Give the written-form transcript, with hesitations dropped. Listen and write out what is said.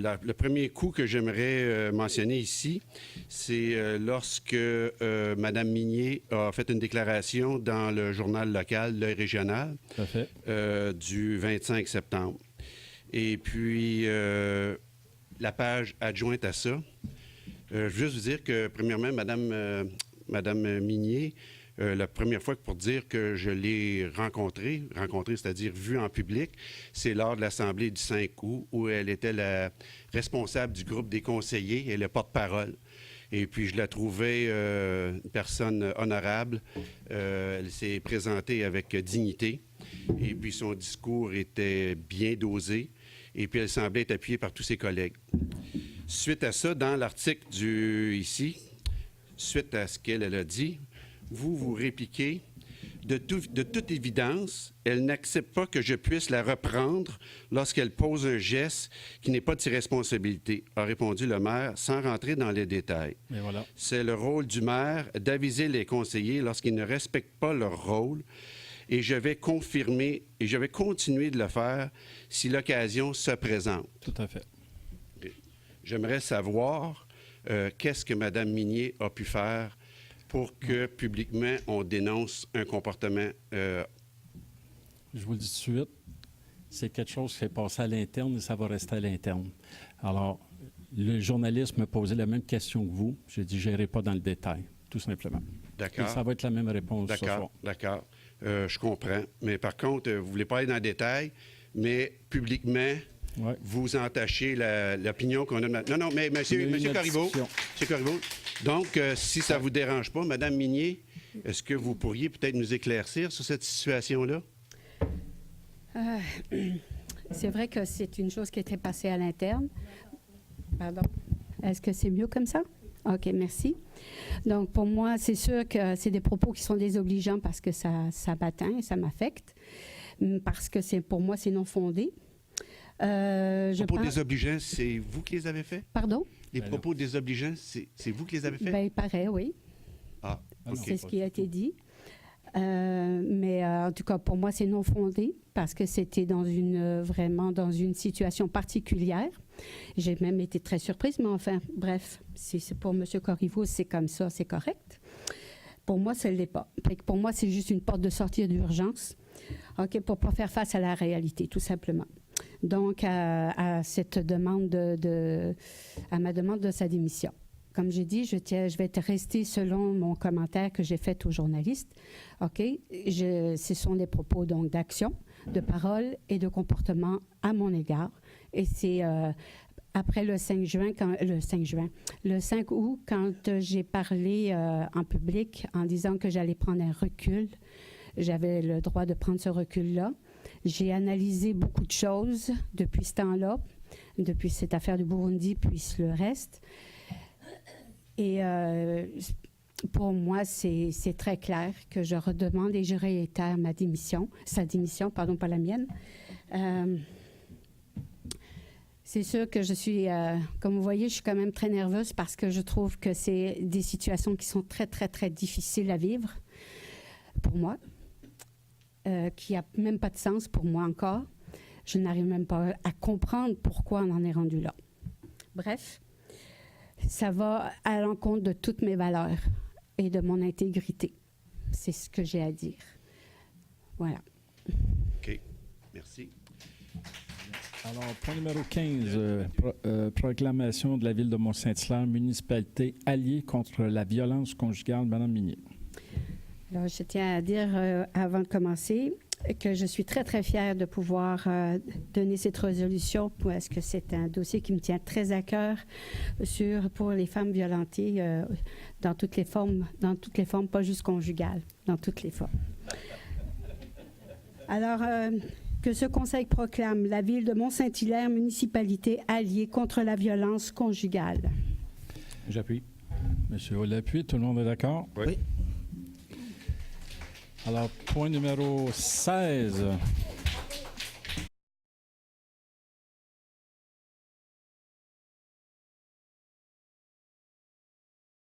Le premier coup que j'aimerais mentionner ici, c'est lorsque Mme Minier a fait une déclaration dans le journal local, l'Œil régional, Tout à fait. du 25 septembre. Et puis, la page adjointe à ça, je veux juste vous dire que, premièrement, Mme Minier, la première fois pour dire que je l'ai rencontrée, c'est-à-dire vue en public, c'est lors de l'Assemblée du 5 août, où elle était la responsable du groupe des conseillers et le porte-parole. Et puis, je la trouvais une personne honorable. Elle s'est présentée avec dignité. Et puis, son discours était bien dosé. Et puis, elle semblait être appuyée par tous ses collègues. Suite à ça, dans l'article ici, suite à ce qu'elle a dit, vous répliquez, de toute évidence, elle n'accepte pas que je puisse la reprendre lorsqu'elle pose un geste qui n'est pas de ses responsabilités, a répondu le maire sans rentrer dans les détails. Et voilà. C'est le rôle du maire d'aviser les conseillers lorsqu'ils ne respectent pas leur rôle et je vais confirmer et je vais continuer de le faire si l'occasion se présente. Tout à fait. J'aimerais savoir qu'est-ce que Mme Minier a pu faire pour que publiquement on dénonce un comportement. Je vous le dis tout de suite, c'est quelque chose qui s'est passé à l'interne et ça va rester à l'interne. Alors, le journaliste me posait la même question que vous. J'ai dit, je n'irai pas dans le détail, tout simplement. D'accord. Et ça va être la même réponse ce soir. D'accord. Je comprends. Mais par contre, vous ne voulez pas aller dans le détail, mais publiquement, Ouais. vous entachez l'opinion qu'on a. Non, mais monsieur Corriveau, donc, si ça ne vous dérange pas, Mme Minier, est-ce que vous pourriez peut-être nous éclaircir sur cette situation-là? C'est vrai que c'est une chose qui était passée à l'interne. Pardon. Est-ce que c'est mieux comme ça? OK, merci. Donc, pour moi, c'est sûr que c'est des propos qui sont désobligeants parce que ça m'atteint et ça m'affecte. Parce que pour moi, c'est non fondé. Les propos désobligeants, c'est vous qui les avez faits? Pardon? Les propos désobligeants, c'est vous qui les avez faits? Bien, il paraît, oui. Ah, OK. C'est ce qui a été dit. Mais en tout cas, pour moi, c'est non fondé parce que c'était vraiment dans une situation particulière. J'ai même été très surprise, mais enfin, bref, c'est pour M. Corriveau, c'est comme ça, c'est correct. Pour moi, ça ne l'est pas. Pour moi, c'est juste une porte de sortie d'urgence, OK, pour ne pas faire face à la réalité, tout simplement. Donc, à cette demande à ma demande de sa démission. Comme j'ai dit, je vais rester selon mon commentaire que j'ai fait aux journalistes. OK? Ce sont des propos donc d'action, de parole et de comportement à mon égard. Et c'est après le 5 août, quand j'ai parlé en public en disant que j'allais prendre un recul, j'avais le droit de prendre ce recul-là. J'ai analysé beaucoup de choses depuis ce temps-là, depuis cette affaire du Burundi, puis le reste. Et pour moi, c'est très clair que je redemande et je réitère sa démission, pardon, pas la mienne. C'est sûr que je suis, comme vous voyez, je suis quand même très nerveuse parce que je trouve que c'est des situations qui sont très, très, très difficiles à vivre pour moi, qui n'a même pas de sens pour moi encore. Je n'arrive même pas à comprendre pourquoi on en est rendu là. Bref. Ça va à l'encontre de toutes mes valeurs et de mon intégrité. C'est ce que j'ai à dire. Voilà. OK. Merci. Alors, point numéro 15, proclamation de la ville de Mont-Saint-Hilaire, municipalité alliée contre la violence conjugale. Madame Minier. Alors, je tiens à dire, avant de commencer, que je suis très, très fière de pouvoir donner cette résolution parce que c'est un dossier qui me tient très à cœur pour les femmes violentées dans toutes les formes, pas juste conjugales, dans toutes les formes. Alors, que ce conseil proclame la ville de Mont-Saint-Hilaire, municipalité alliée contre la violence conjugale. J'appuie. Monsieur Hull appuie, tout le monde est d'accord? Oui. Alors, point numéro 16,